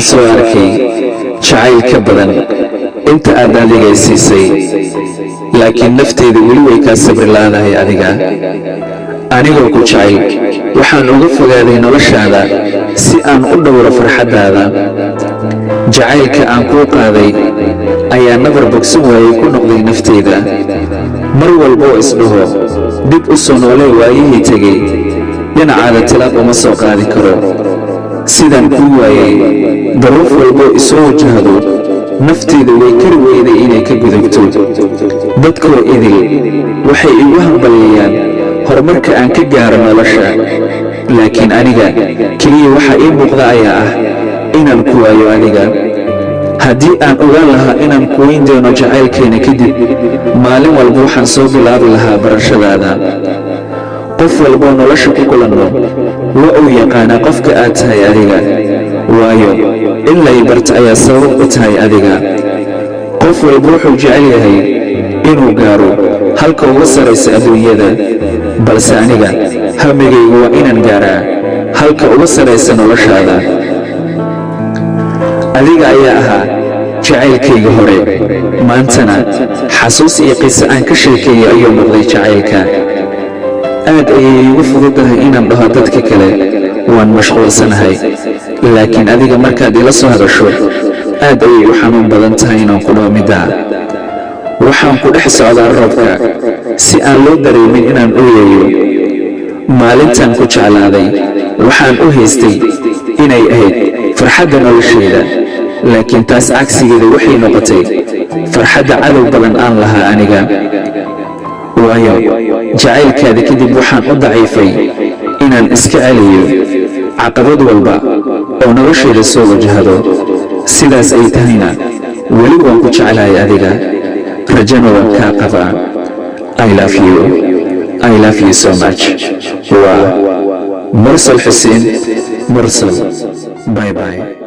waxaan soo arkay jacayl ka badan inta aad adiga siisay, laakiin nafteedu weli way kaa sabri laadahay adiga. anigoo ku jecel waxaan uga fogaaday noloshaada si aan u dhowro farxaddaada. jacaylka aan kuu qaaday ayaa nabar bogsan waayey ku noqday nafteyda. mar walboo isdhaho dib u soo noolee waayihii tegey, dhinacaada tilaab uma soo qaadi karo. sidaan kuu waayey daruuf walboo isoo wajahdo, nafteydu way kari weyday inay ka gudubto. dadkoo idil waxay igu hambalyeeyaan horumarka aan ka gaaro nolosha, laakiin aniga keliya waxa ii muuqda ayaa ah inaan ku waayo adiga. haddii aan ogaan lahaa inaan ku weyn doono jacaylkeena kadib, maalin walba waxaan soo bilaabi lahaa barashadaada. qof walboo nolosha ku kulanno waa uu yaqaanaa qofka aad tahay adiga, waayo in lay barta ayaa sabab u tahay adiga. qof walba wuxuu jecel yahay inuu gaaro halka uga saraysa adduunyada, balse aniga hamigaygu waa inaan gaaraa halka uga saraysa noloshaada. adiga ayaa ahaa jacaylkayga hore, maantana xasuus iyo qiso aan ka sheekeeyo ayuu noqday jacaylka. aad ayay iigu fududahay inaan dhaho dadka kale waan mashquulsanahay, laakiin adiga markaad ila soo hadasho aad ayay u xanuun badan tahay inaan ku dhaho middaa. waxaan ku dhex socdaa roobka si aan loo dareemin inaan ooyayo. maalintaan ku jeclaaday waxaan u haystay inay ahayd farxadda noloshayda, laakiin taas cagsigeeda waxay noqotay farxadda cadow badan aan lahaa aniga. waayo jacaylkaada kadib waxaan u daciifay inaan iska celiyo caqabad walba oo noloshayda soo wajahdo. sidaas ay tahayna weli waan ku jeclahay adiga, rajana waan kaa qabaa. I love you so much. waa Mursal Xuseen Mursal. bye bye.